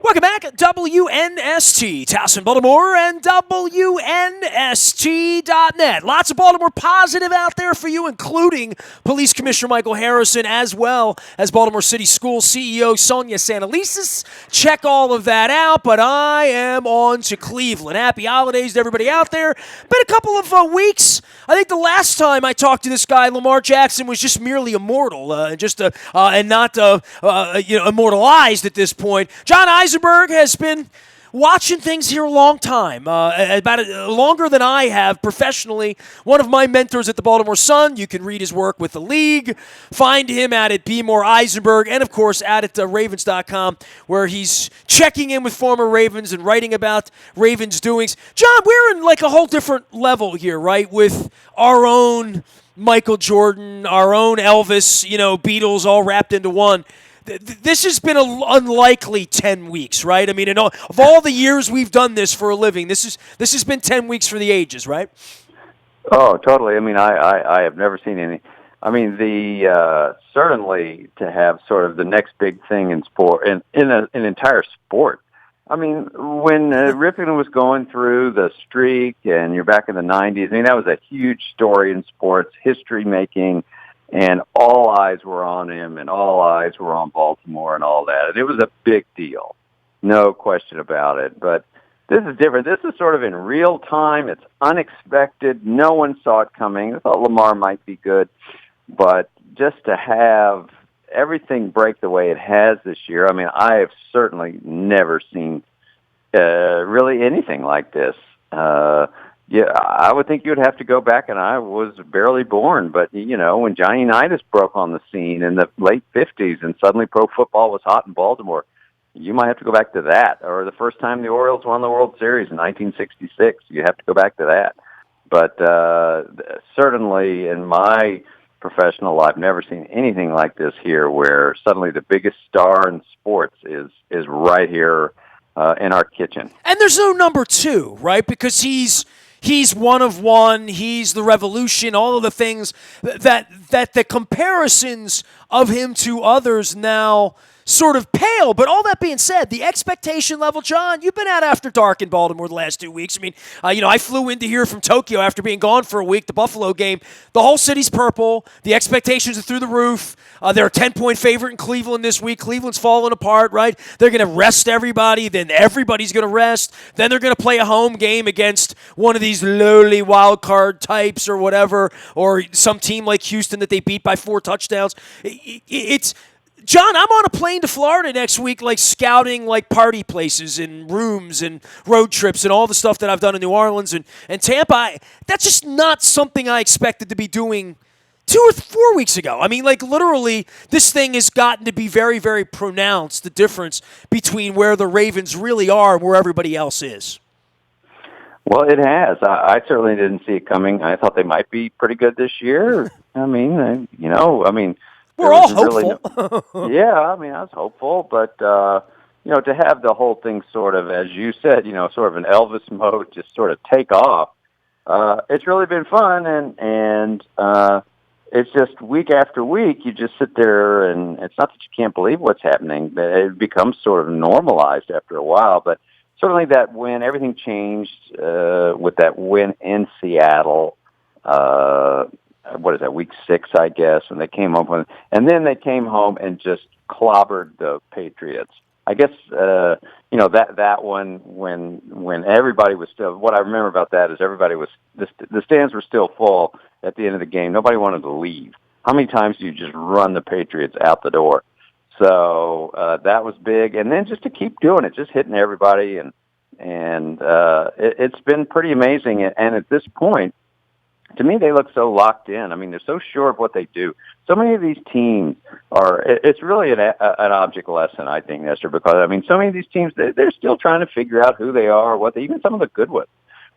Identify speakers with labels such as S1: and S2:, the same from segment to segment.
S1: Welcome back, WNST, Towson, Baltimore, and WNST.net. Lots of Baltimore positive out there for you, including Police Commissioner Michael Harrison, as well as Baltimore City Schools CEO Sonia Santelises. Check all of that out, but I am on to Cleveland. Happy holidays to everybody out there. Been a couple of weeks. I think the last time I talked to this guy, Lamar Jackson, was just merely immortal, and not immortalized at this point. John Eisenberg has been watching things here a long time, longer than I have professionally. One of my mentors at the Baltimore Sun. You can read his work with the league. Find him at Be More Eisenberg, and of course at Ravens.com, where he's checking in with former Ravens and writing about Ravens doings. John, we're in like a whole different level here, right? With our own Michael Jordan, our own Elvis, Beatles all wrapped into one. This has been an unlikely 10 weeks, right? I mean, of all the years we've done this for a living, this has been 10 weeks for the ages, right?
S2: Oh, totally. I mean, I have never seen any. I mean, certainly to have sort of the next big thing in sport, in an entire sport. I mean, when Ripken was going through the streak, and you're back in the 90s, I mean, that was a huge story in sports, history making. And all eyes were on him, and all eyes were on Baltimore and all that. And it was a big deal, no question about it. But this is different. This is sort of in real time. It's unexpected. No one saw it coming. I thought Lamar might be good. But just to have everything break the way it has this year, I mean, I have certainly never seen really anything like this. Yeah, I would think you'd have to go back, and I was barely born. But, when Johnny Unitas broke on the scene in the late 50s and suddenly pro football was hot in Baltimore, you might have to go back to that. Or the first time the Orioles won the World Series in 1966, you have to go back to that. But certainly in my professional life, never seen anything like this here, where suddenly the biggest star in sports is right here in our kitchen.
S1: And there's no number two, right? Because he's one of one. He's the revolution. All of the things that the comparisons of him to others now sort of pale. But all that being said, the expectation level, John, you've been out after dark in Baltimore the last 2 weeks. I mean, I flew into here from Tokyo after being gone for a week, the Buffalo game. The whole city's purple. The expectations are through the roof. They're a 10-point favorite in Cleveland this week. Cleveland's falling apart, right? They're going to rest everybody. Then everybody's going to rest. Then they're going to play a home game against one of these lowly wild card types or whatever, or some team like Houston that they beat by 4 touchdowns. It's John, I'm on a plane to Florida next week, like scouting like party places and rooms and road trips and all the stuff that I've done in New Orleans and Tampa. That's just not something I expected to be doing 2 or 4 weeks ago. I mean, like literally, this thing has gotten to be very, very pronounced, the difference between where the Ravens really are and where everybody else is.
S2: Well, it has. I certainly didn't see it coming. I thought they might be pretty good this year. I mean,
S1: we're all hopeful.
S2: Yeah, I mean, I was hopeful, but, to have the whole thing sort of, as you said, sort of an Elvis mode, just sort of take off, it's really been fun, and it's just week after week, you just sit there, and it's not that you can't believe what's happening, but it becomes sort of normalized after a while, but certainly that win, everything changed with that win in Seattle, what is that, week 6, I guess, and they came up with, and then they came home and just clobbered the Patriots. I guess, that one, when everybody was still, what I remember about that is everybody was, the stands were still full at the end of the game. Nobody wanted to leave. How many times do you just run the Patriots out the door? So that was big. And then just to keep doing it, just hitting everybody, and it's been pretty amazing. And at this point, to me, they look so locked in. I mean, they're so sure of what they do. So many of these teams it's really an object lesson, I think, Nestor, because, I mean, so many of these teams, they're still trying to figure out who they are, even some of the good ones,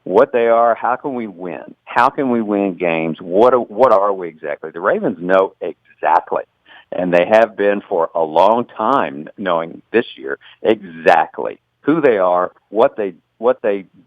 S2: what they are, how can we win? How can we win games? What are we exactly? The Ravens know exactly, and they have been for a long time, knowing this year exactly who they are, what they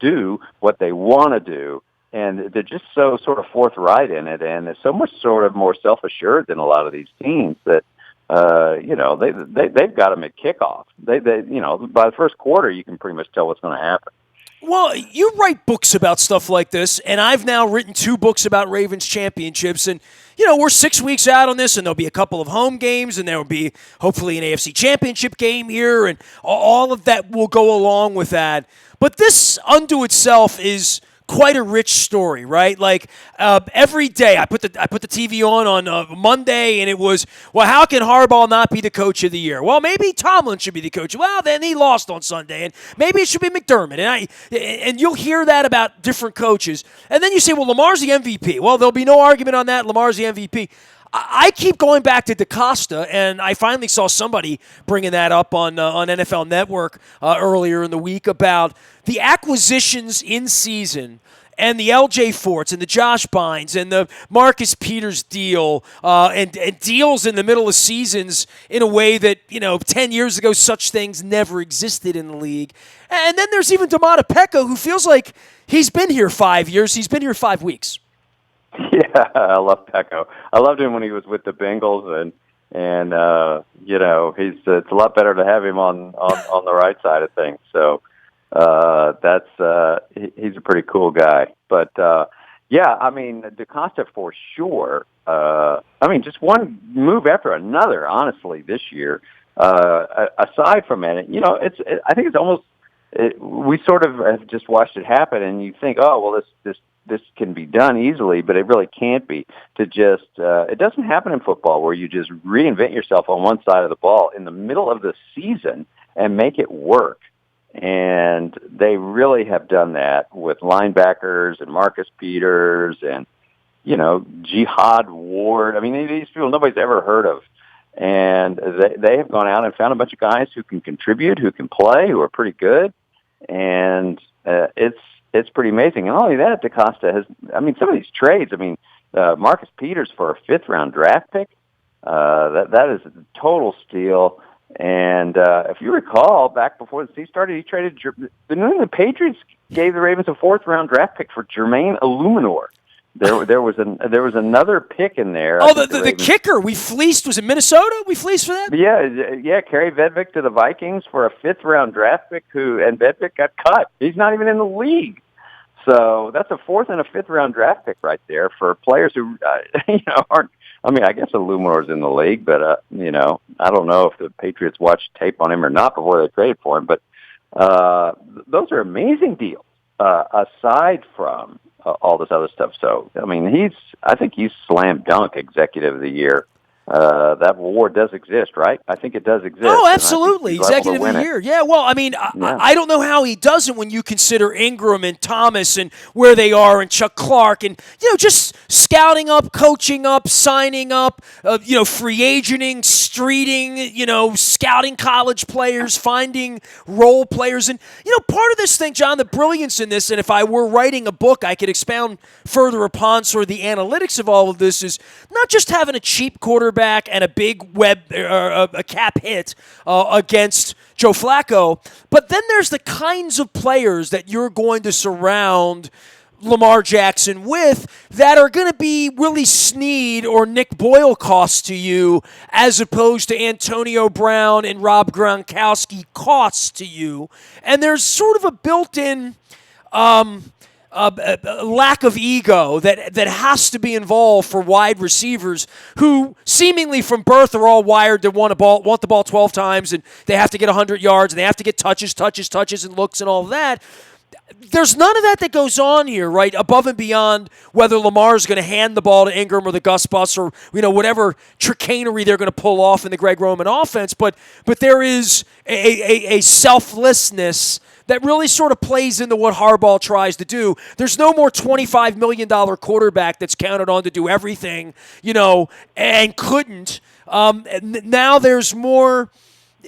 S2: do, what they want to do. And they're just so sort of forthright in it, and they're so much sort of more self-assured than a lot of these teams that they've got them at kickoff. They by the first quarter you can pretty much tell what's going to happen.
S1: Well, you write books about stuff like this, and I've now written 2 books about Ravens championships, and we're 6 weeks out on this, and there'll be a couple of home games, and there will be hopefully an AFC championship game here, and all of that will go along with that. But this unto itself is quite a rich story, right? Like every day, I put the TV on Monday, and it was, well, how can Harbaugh not be the coach of the year? Well, maybe Tomlin should be the coach. Well, then he lost on Sunday, and maybe it should be McDermott. And you'll hear that about different coaches, and then you say, well, Lamar's the MVP. Well, there'll be no argument on that. Lamar's the MVP. I keep going back to DaCosta, and I finally saw somebody bringing that up on NFL Network earlier in the week about the acquisitions in season and the L.J. Forts and the Josh Bynes and the Marcus Peters deal and deals in the middle of seasons in a way that, 10 years ago such things never existed in the league. And then there's even Domata Pecco, who feels like he's been here 5 years. He's been here 5 weeks.
S2: Yeah, I love Pecco. I loved him when he was with the Bengals, and it's a lot better to have him on the right side of things. So he's a pretty cool guy. But DaCosta for sure. Just one move after another. Honestly, this year. Aside from it, I think it's almost. We sort of have just watched it happen, and you think, oh well, this can be done easily, but it really can't be. It doesn't happen in football where you just reinvent yourself on one side of the ball in the middle of the season and make it work. And they really have done that with linebackers and Marcus Peters and, Jihad Ward. I mean, these people nobody's ever heard of. And they have gone out and found a bunch of guys who can contribute, who can play, who are pretty good. And it's pretty amazing. And not only that, DaCosta has, some of these trades, Marcus Peters for a 5th-round draft pick, that is a total steal. And if you recall, back before the season started, he traded the New England Patriots gave the Ravens a 4th-round draft pick for Jermaine Illuminor. There was another pick in there.
S1: Oh, the kicker we fleeced, was it Minnesota? We fleeced for that?
S2: Yeah. Kerry Vedvik to the Vikings for a 5th-round draft pick, and Vedvik got cut. He's not even in the league. So that's a 4th and a 5th-round draft pick right there for players who aren't. I guess Illuminor's in the league, but I don't know if the Patriots watched tape on him or not before they traded for him. But those are amazing deals. Aside from all this other stuff. So, I think he's slam dunk executive of the year. That award does exist, right? I think it does exist.
S1: Oh, absolutely. Executive of the year. Yeah, well, I don't know how he doesn't when you consider Ingram and Thomas and where they are and Chuck Clark and, just scouting up, coaching up, signing up, free agenting, streeting, scouting college players, finding role players. And, part of this thing, John, the brilliance in this, and if I were writing a book, I could expound further upon sort of the analytics of all of this, is not just having a cheap quarterback and a big a cap hit against Joe Flacco, but then there's the kinds of players that you're going to surround Lamar Jackson with that are going to be Willie Snead or Nick Boyle costs to you, as opposed to Antonio Brown and Rob Gronkowski costs to you. And there's sort of a built-in lack of ego that has to be involved for wide receivers who seemingly from birth are all wired to want the ball 12 times, and they have to get 100 yards, and they have to get touches, and looks and all that. There's none of that goes on here, right, above and beyond whether Lamar's going to hand the ball to Ingram or the Gus Bus or, whatever chicanery they're going to pull off in the Greg Roman offense. But there is a selflessness that really sort of plays into what Harbaugh tries to do. There's no more $25 million quarterback that's counted on to do everything, and couldn't. Now there's more.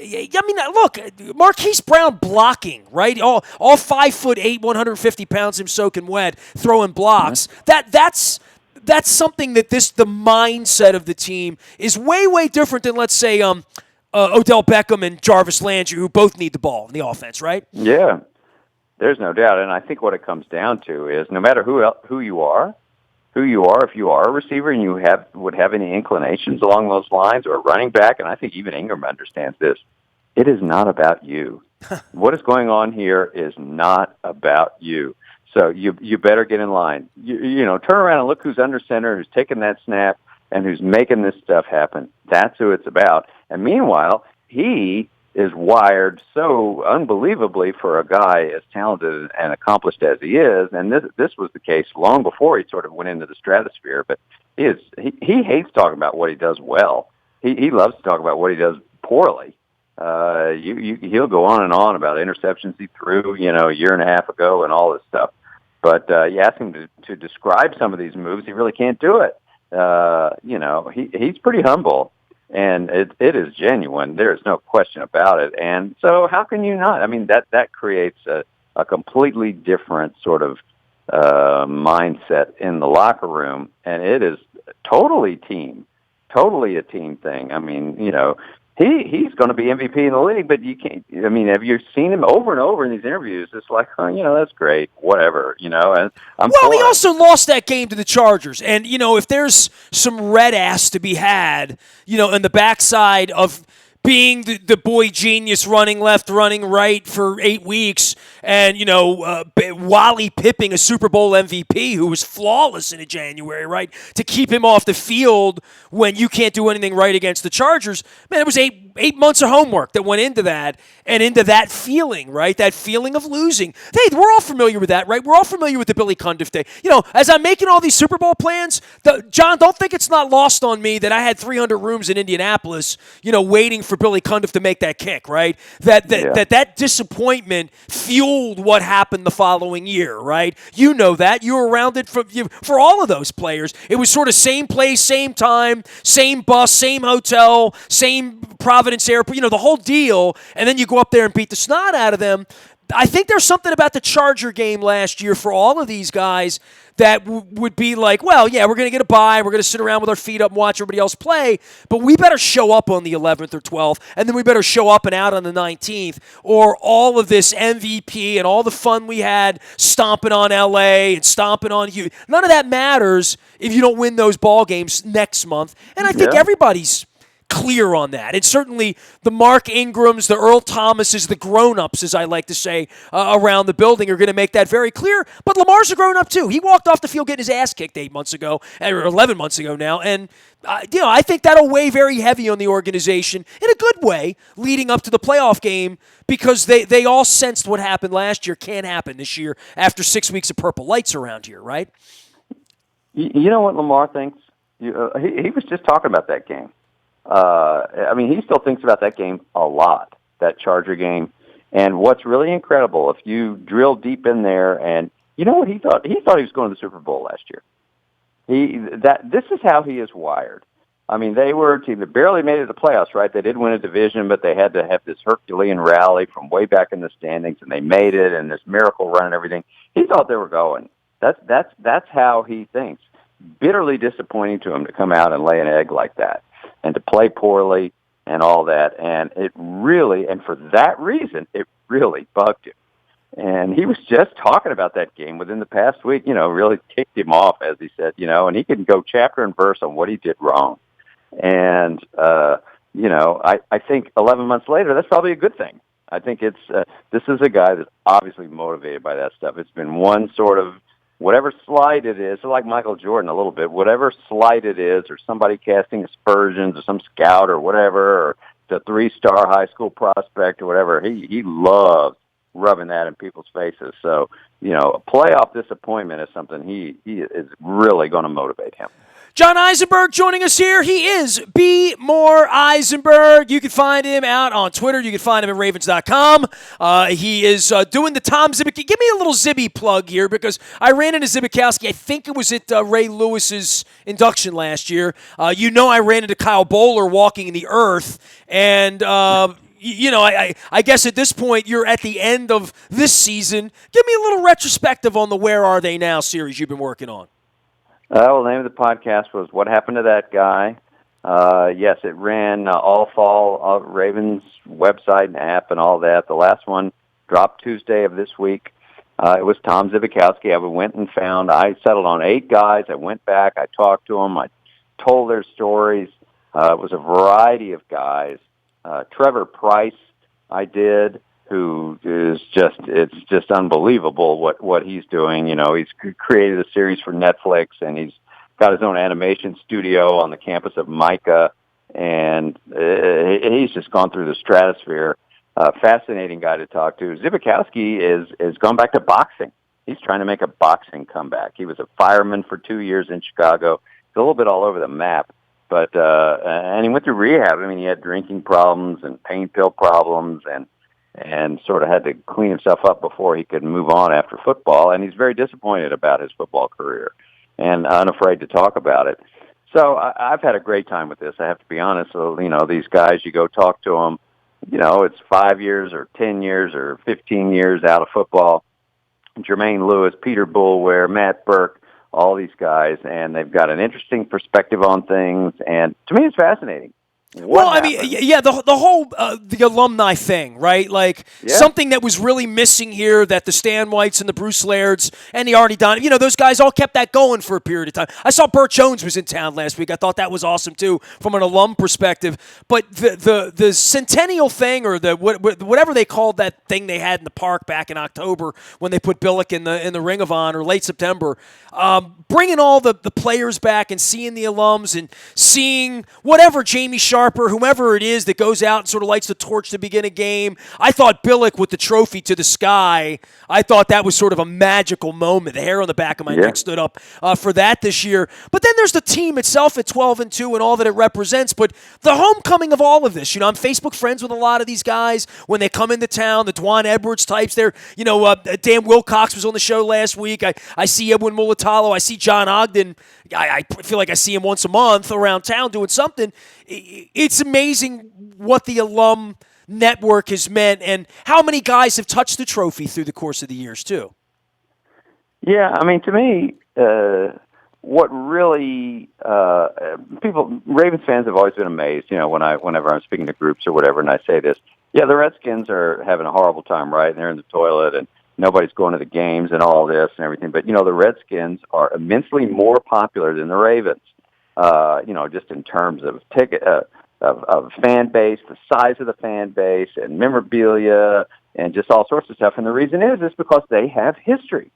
S1: Look, Marquise Brown blocking, right? All 5'8", 150 pounds, him soaking wet, throwing blocks. That's something that the mindset of the team is way different than, let's say, Odell Beckham and Jarvis Landry, who both need the ball in the offense, right?
S2: Yeah, there's no doubt. And I think what it comes down to is no matter who you are, who you are, if you are a receiver and you would have any inclinations along those lines, or a running back, and I think even Ingram understands this, it is not about you. What is going on here is not about you. So you better get in line. Turn around and look who's under center, who's taking that snap, and who's making this stuff happen. That's who it's about. And meanwhile, he is wired so unbelievably for a guy as talented and accomplished as he is. And this was the case long before he sort of went into the stratosphere. But he hates talking about what he does well. He loves to talk about what he does poorly. He'll go on about interceptions he threw, a year and a half ago and all this stuff. But you ask him to describe some of these moves, he really can't do it. He's pretty humble, and it is genuine. There's no question about it. And so how can you not? I mean, that creates a completely different sort of mindset in the locker room, and it is totally a team thing. I mean, he's going to be MVP in the league, but you can't. I mean, have you seen him over and over in these interviews? It's like, that's great, whatever, And
S1: he also lost that game to the Chargers, and if there's some red ass to be had, in the backside of being the boy genius running left, running right for 8 weeks, and, Wally Pipping a Super Bowl MVP who was flawless in January, right, to keep him off the field when you can't do anything right against the Chargers. Man, it was eight months of homework that went into that and into that feeling, right, that feeling of losing. Hey, we're all familiar with that, right? We're all familiar with the Billy Cundiff day. As I'm making all these Super Bowl plans, John, don't think it's not lost on me that I had 300 rooms in Indianapolis, waiting for Billy Cundiff to make that kick, right? That disappointment fueled what happened the following year, right? You know that. You were around it for all of those players. It was sort of same place, same time, same bus, same hotel, same Providence Airport, the whole deal, and then you go up there and beat the snot out of them. I think there's something about the Charger game last year for all of these guys that would be like, well, yeah, we're going to get a bye. We're going to sit around with our feet up and watch everybody else play, but we better show up on the 11th or 12th, and then we better show up and out on the 19th, or all of this MVP and all the fun we had stomping on L.A. and stomping on you. None of that matters if you don't win those ball games next month, and I think everybody's clear on that. And certainly the Mark Ingrams, the Earl Thomases, the grown-ups, as I like to say, around the building are going to make that very clear. But Lamar's a grown-up too. He walked off the field getting his ass kicked 8 months ago, or 11 months ago now. And, I think that'll weigh very heavy on the organization in a good way leading up to the playoff game, because they all sensed what happened last year can't happen this year after 6 weeks of purple lights around here, right?
S2: You know what Lamar thinks? He was just talking about that game. He still thinks about that game a lot, that Charger game. And what's really incredible, if you drill deep in there, and you know what he thought? He thought he was going to the Super Bowl last year. This is how he is wired. I mean, they were a team that barely made it to the playoffs, right? They did win a division, but they had to have this Herculean rally from way back in the standings, and they made it, and this miracle run and everything. He thought they were going. That's how he thinks. Bitterly disappointing to him to come out and lay an egg like that, and to play poorly and all that. And for that reason, it really bugged him. And he was just talking about that game within the past week, really kicked him off, as he said, and he could go chapter and verse on what he did wrong. And, I think 11 months later, that's probably a good thing. I think this is a guy that's obviously motivated by that stuff. It's been one sort of, whatever slight it is, like Michael Jordan a little bit, whatever slight it is, or somebody casting aspersions, or some scout or whatever, or the 3-star high school prospect or whatever, he loves rubbing that in people's faces. So, a playoff disappointment is something he is really going to motivate him.
S1: John Eisenberg joining us here. He is Be More Eisenberg. You can find him out on Twitter. You can find him at Ravens.com. He is doing the Tom Zibikowski. Give me a little Zibby plug here, because I ran into Zibikowski. I think it was at Ray Lewis's induction last year. I ran into Kyle Bowler walking in the earth. And, I guess at this point you're at the end of this season. Give me a little retrospective on the Where Are They Now series you've been working on.
S2: The name of the podcast was What Happened to That Guy? Yes, it ran all fall, Ravens website and app and all that. The last one dropped Tuesday of this week. It was Tom Zibikowski. I settled on 8 guys. I went back. I talked to them. I told their stories. It was a variety of guys. Trevor Price, I did, who is it's just unbelievable what he's doing. He's created a series for Netflix, and he's got his own animation studio on the campus of Micah, and he's just gone through the stratosphere. Fascinating guy to talk to. Zibikowski is gone back to boxing. He's trying to make a boxing comeback. He was a fireman for 2 years in Chicago. He's a little bit all over the map, but and he went through rehab. I mean, he had drinking problems and pain pill problems, and sort of had to clean himself up before he could move on after football. And he's very disappointed about his football career and unafraid to talk about it. So I've had a great time with this. I have to be honest. So, these guys, you go talk to them. It's 5 years or 10 years or 15 years out of football. Jermaine Lewis, Peter Boulware, Matt Burke, all these guys, and they've got an interesting perspective on things. And to me, it's fascinating.
S1: I mean, yeah, the whole the alumni thing, right? Like something that was really missing here that the Stan Whites and the Bruce Lairds and the Arnie Don, those guys all kept that going for a period of time. I saw Burt Jones was in town last week. I thought that was awesome too from an alum perspective. But the centennial thing, or whatever they called that thing they had in the park back in October when they put Billick in the Ring of Honor, late September, bringing all the players back and seeing the alums and seeing whatever Jamie Sharper, whomever it is that goes out and sort of lights the torch to begin a game. I thought Billick with the trophy to the sky, I thought that was sort of a magical moment. The hair on the back of my neck stood up for that this year. But then there's the team itself at 12-2 and all that it represents. But the homecoming of all of this, I'm Facebook friends with a lot of these guys when they come into town, the Dwan Edwards types there. Dan Wilcox was on the show last week. I see Edwin Mulatalo. I see John Ogden. I feel like I see him once a month around town doing something. It's amazing what the alum network has meant and how many guys have touched the trophy through the course of the years, too.
S2: Yeah, I mean, to me, what really Ravens fans have always been amazed, whenever I'm speaking to groups or whatever, and I say this, the Redskins are having a horrible time, right? And they're in the toilet, and nobody's going to the games and all this and everything. But, the Redskins are immensely more popular than the Ravens, just in terms of of fan base, the size of the fan base, and memorabilia, and just all sorts of stuff. And the reason is because they have history.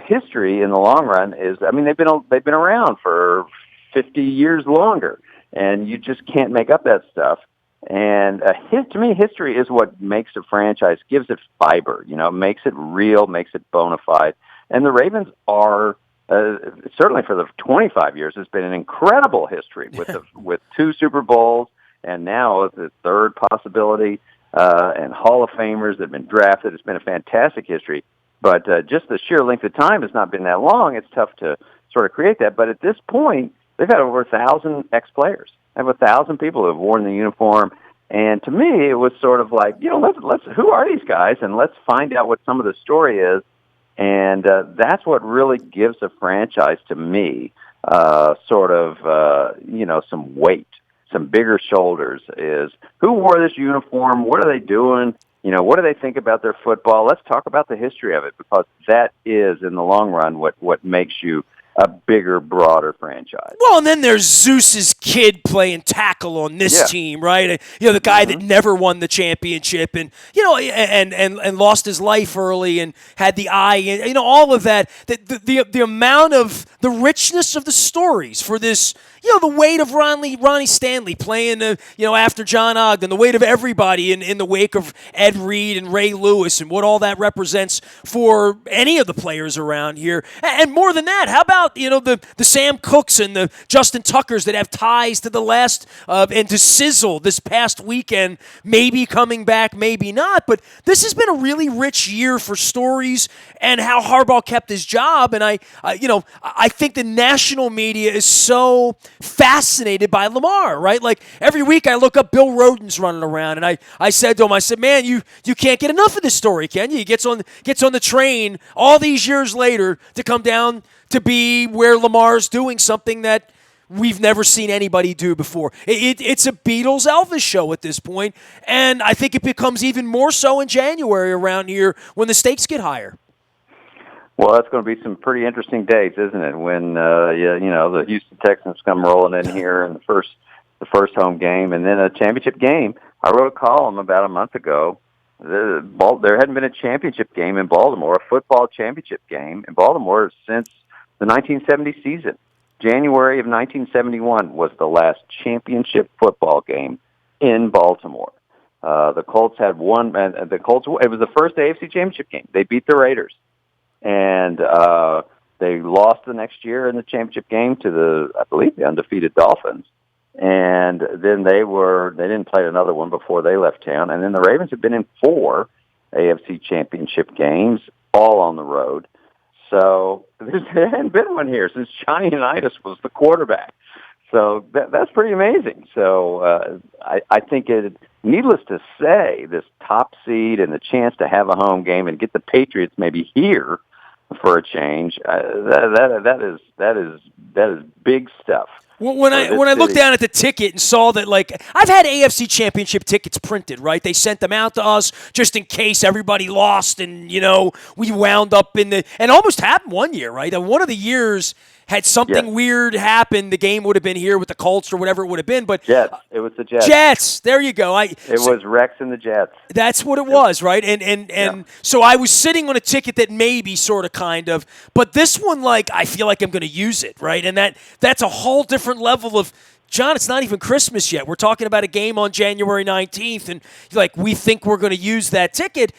S2: History in the long run is, they've been around for 50 years longer, and you just can't make up that stuff. And to me, history is what makes a franchise, gives it fiber, makes it real, makes it bona fide. And the Ravens are, certainly for the 25 years, has been an incredible history with 2 Super Bowls, and now the third possibility, and Hall of Famers that have been drafted. It's been a fantastic history. But just the sheer length of time has not been that long. It's tough to sort of create that. But at this point, they've had over 1,000 ex-players. They have 1,000 people who have worn the uniform. And to me, it was sort of like, let's who are these guys? And let's find out what some of the story is. And that's what really gives a franchise, to me, some weight, some bigger shoulders, is who wore this uniform? What are they doing? What do they think about their football? Let's talk about the history of it, because that is, in the long run, what makes you a bigger, broader franchise.
S1: Well, and then there's Zeus's kid playing tackle on this team, right? The guy that never won the championship, and and lost his life early, and had the eye, and all of that. The amount of the richness of the stories for this. The weight of Ronnie Stanley playing, after John Ogden, the weight of everybody in the wake of Ed Reed and Ray Lewis, and what all that represents for any of the players around here. And more than that, how about, the Sam Cooks and the Justin Tuckers that have ties to the last, and to Sizzle this past weekend, maybe coming back, maybe not. But this has been a really rich year for stories and how Harbaugh kept his job. And I think the national media is so fascinated by Lamar, right? Like every week I look up Bill Rhoden's running around, and I said to him, man, you can't get enough of this story, can you? He gets on the train all these years later to come down to be where Lamar's doing something that we've never seen anybody do before. It's a Beatles Elvis show at this point, and I think it becomes even more so in January around here when the stakes get higher.
S2: Well, that's going to be some pretty interesting days, isn't it? When the Houston Texans come rolling in here in the first home game, and then a championship game. I wrote a column about a month ago. There hadn't been a championship game in Baltimore, a football championship game in Baltimore since the 1970 season. January of 1971 was the last championship football game in Baltimore. The Colts had won, and it was the first AFC championship game. They beat the Raiders. And they lost the next year in the championship game to I believe, the undefeated Dolphins. And then they didn't play another one before they left town. And then the Ravens have been in 4 AFC championship games, all on the road. So there hadn't been one here since Johnny Unitas was the quarterback. So that's pretty amazing. So I think needless to say, this top seed and the chance to have a home game and get the Patriots maybe here for a change, that is big stuff.
S1: When I looked down at the ticket and saw that, like, I've had AFC Championship tickets printed, right? They sent them out to us just in case everybody lost, and we wound up and almost happened one year, right? And one of the years had something weird happen, the game would have been here with the Colts or whatever it would have been. But
S2: Jets, it was the Jets.
S1: Jets, there you go.
S2: It was Rex and the Jets.
S1: That's what it was, right? And so I was sitting on a ticket that maybe sort of kind of, but this one, like, I feel like I'm going to use it, right? And that's a whole different level of, John, it's not even Christmas yet. We're talking about a game on January 19th, and like we think we're going to use that ticket.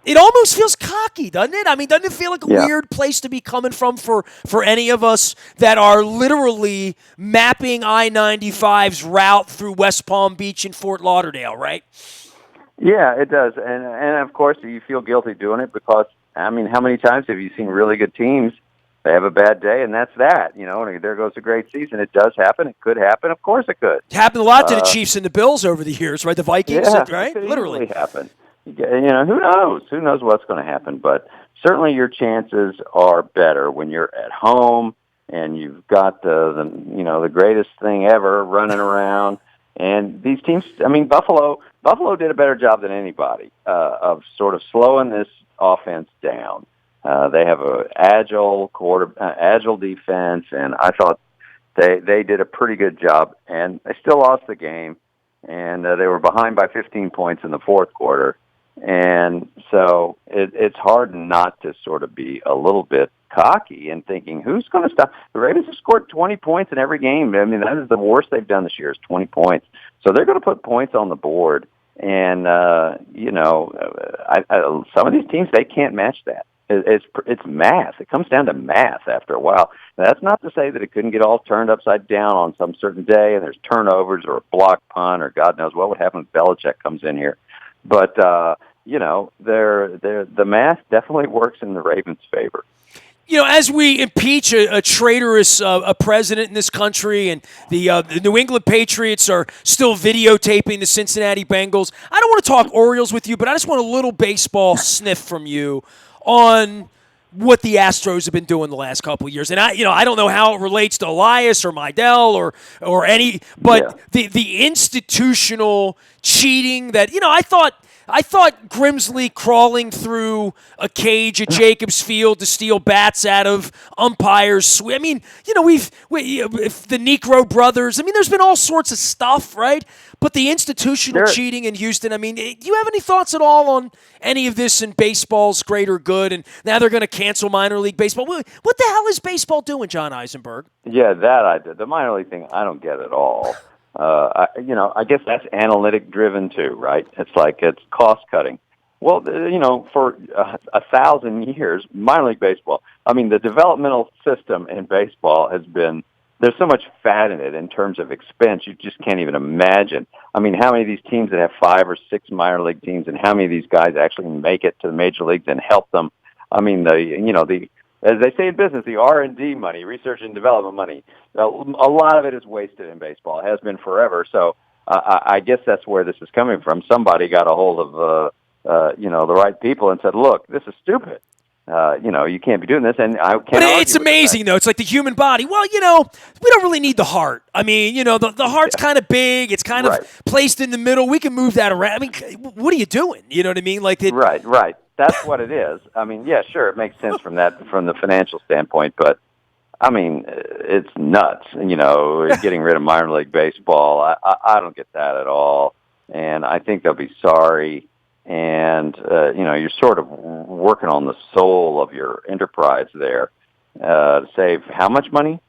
S1: It almost feels cocky, doesn't it? I mean, doesn't it feel like a weird place to be coming from for any of us that are literally mapping I-95's route through West Palm Beach and Fort Lauderdale, right?
S2: Yeah, it does. And of course, you feel guilty doing it because, I mean, how many times have you seen really good teams, they have a bad day, and that's that, and there goes a great season. It does happen. It could happen. Of course it could.
S1: It happened a lot to the Chiefs and the Bills over the years, right? The Vikings, right?
S2: It could
S1: Literally
S2: happen. Who knows? Who knows what's going to happen? But certainly your chances are better when you're at home and you've got the greatest thing ever running around. And these teams, I mean, Buffalo did a better job than anybody of sort of slowing this offense down. They have a agile defense, and I thought they did a pretty good job. And they still lost the game, and they were behind by 15 points in the fourth quarter. And so it's hard not to sort of be a little bit cocky and thinking, who's going to stop? The Ravens have scored 20 points in every game. I mean, that is the worst they've done this year is 20 points. So they're going to put points on the board. And, some of these teams, they can't match that. It's math. It comes down to math after a while. Now, that's not to say that it couldn't get all turned upside down on some certain day and there's turnovers or a blocked punt or God knows what would happen if Belichick comes in here. But, the math definitely works in the Ravens' favor.
S1: As we impeach a traitorous president in this country, and the New England Patriots are still videotaping the Cincinnati Bengals, I don't want to talk Orioles with you, but I just want a little baseball sniff from you on what the Astros have been doing the last couple of years. And I don't know how it relates to Elias or Meidel or any, but the institutional cheating that, I thought Grimsley crawling through a cage at Jacobs Field to steal bats out of umpires. I mean, we've the Negro brothers. I mean, there's been all sorts of stuff, right? But the institutional cheating in Houston. I mean, do you have any thoughts at all on any of this in baseball's greater good? And now they're going to cancel minor league baseball. What the hell is baseball doing, John Eisenberg?
S2: Yeah, that I did. The minor league thing, I don't get at all. I guess that's analytic driven too, right? It's cost cutting. Well, for 1,000 years, minor league baseball, I mean, the developmental system in baseball has been, there's so much fat in it in terms of expense, you just can't even imagine. I mean, how many of these teams that have 5 or 6 minor league teams and how many of these guys actually make it to the major leagues and help them? I mean, as they say in business, the R&D money, research and development money, a lot of it is wasted in baseball. It has been forever. So I guess that's where this is coming from. Somebody got a hold of, the right people and said, look, this is stupid. You can't be doing this. And I can't. But
S1: it's amazing, though. It's like the human body. Well, we don't really need the heart. I mean, the heart's kind of big. It's kind of placed in the middle. We can move that around. I mean, what are you doing? You know what I mean?
S2: Right. that's what it is. I mean, yeah, sure, it makes sense from the financial standpoint, but I mean, it's nuts. Getting rid of minor league baseball. I don't get that at all, and I think they'll be sorry. And you're sort of working on the soul of your enterprise there to save how much money?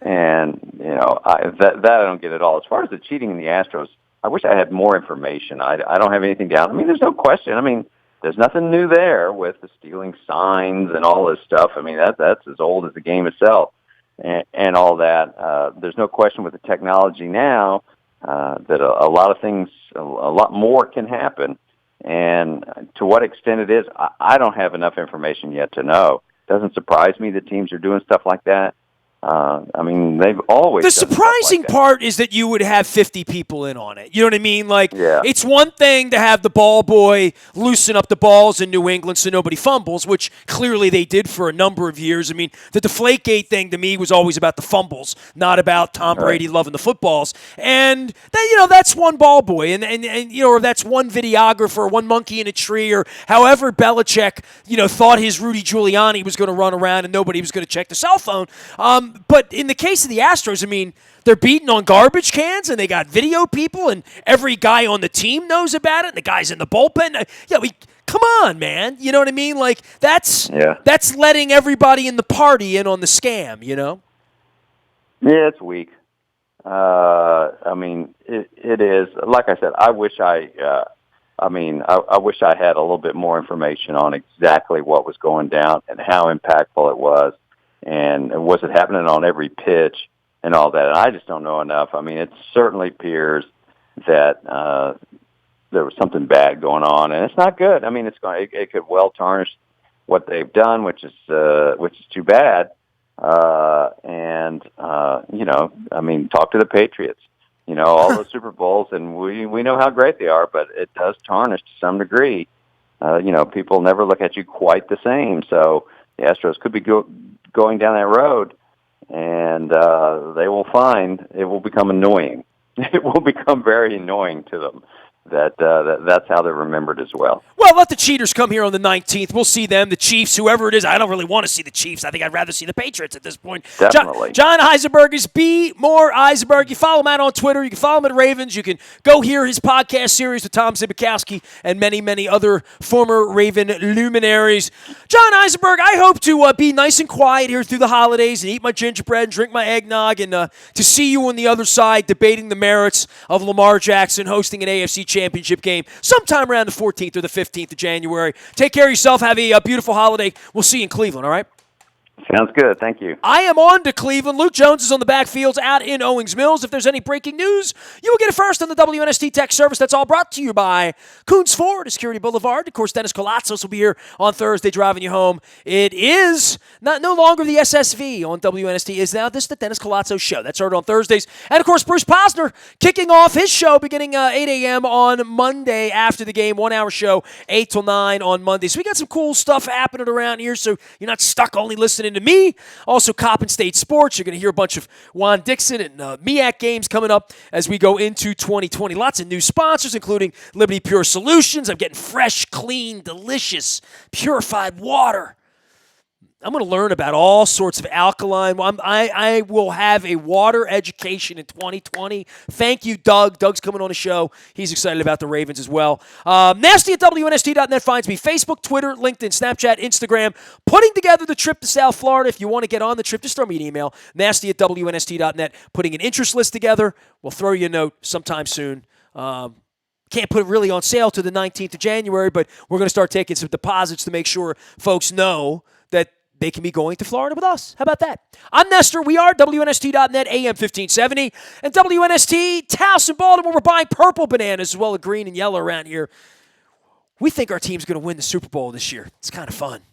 S2: And that I don't get at all. As far as the cheating in the Astros, I wish I had more information. I don't have anything down. I mean, there's no question. I mean, there's nothing new there with the stealing signs and all this stuff. I mean, that's as old as the game itself and all that. There's no question with the technology now that a lot of things, a lot more can happen. And to what extent it is, I don't have enough information yet to know. It doesn't surprise me that teams are doing stuff like that. I mean, they've always.
S1: The surprising part is that you would have 50 people in on it. You know what I mean? It's one thing to have the ball boy loosen up the balls in New England so nobody fumbles, which clearly they did for a number of years. I mean, the Deflategate thing to me was always about the fumbles, not about Tom Brady loving the footballs. And then, that's one ball boy, or that's one videographer, one monkey in a tree, or however Belichick, thought his Rudy Giuliani was going to run around and nobody was going to check the cell phone. But in the case of the Astros, I mean, they're beating on garbage cans, and they got video people, and every guy on the team knows about it, and the guys in the bullpen. Come on, man. You know what I mean? That's letting everybody in the party in on the scam, Yeah,
S2: it's weak. I mean, it is. Like I said, I wish I wish I had a little bit more information on exactly what was going down and how impactful it was. And was it happening on every pitch and all that? And I just don't know enough. I mean, it certainly appears that there was something bad going on, and it's not good. I mean, it could well tarnish what they've done, which is too bad. I mean, talk to the Patriots. All those Super Bowls, and we know how great they are, but it does tarnish to some degree. People never look at you quite the same. So the Astros could be going down that road, and they will find it will become annoying. It will become very annoying to them that's how they're remembered as well.
S1: Well, let the cheaters come here on the 19th. We'll see them, the Chiefs, whoever it is. I don't really want to see the Chiefs. I think I'd rather see the Patriots at this point.
S2: Definitely.
S1: John Eisenberg is B. More Eisenberg. You follow him out on Twitter. You can follow him at Ravens. You can go hear his podcast series with Tom Zibikowski and many, many other former Raven luminaries. John Eisenberg, I hope to be nice and quiet here through the holidays and eat my gingerbread and drink my eggnog and to see you on the other side debating the merits of Lamar Jackson hosting an AFC Championship game sometime around the 14th or the 15th of January. Take care of yourself. Have a beautiful holiday. We'll see you in Cleveland, all right?
S2: Sounds good. Thank you.
S1: I am on to Cleveland. Luke Jones is on the backfields out in Owings Mills. If there's any breaking news, you will get it first on the WNST Tech Service. That's all brought to you by Coons Ford, Security Boulevard. Of course, Dennis Colatzos will be here on Thursday driving you home. It is no longer the SSV on WNST. Is now this the Dennis Colatzos Show. That's heard on Thursdays. And, of course, Bruce Posner kicking off his show beginning 8 a.m. on Monday after the game. 1 hour show, 8 till 9 on Monday. So we got some cool stuff happening around here, so you're not stuck only listening to me. Also, Coppin State Sports. You're going to hear a bunch of Juan Dixon and MEAC games coming up as we go into 2020. Lots of new sponsors, including Liberty Pure Solutions. I'm getting fresh, clean, delicious, purified water. I'm going to learn about all sorts of alkaline. I will have a water education in 2020. Thank you, Doug. Doug's coming on the show. He's excited about the Ravens as well. Nasty at WNST.net finds me. Facebook, Twitter, LinkedIn, Snapchat, Instagram. Putting together the trip to South Florida. If you want to get on the trip, just throw me an email. Nasty at WNST.net. Putting an interest list together. We'll throw you a note sometime soon. Can't put it really on sale to the 19th of January, but we're going to start taking some deposits to make sure folks know that they can be going to Florida with us. How about that? I'm Nestor. We are WNST.net, AM 1570. And WNST, Towson, Baltimore. We're buying purple bananas as well as green and yellow around here. We think our team's going to win the Super Bowl this year. It's kind of fun.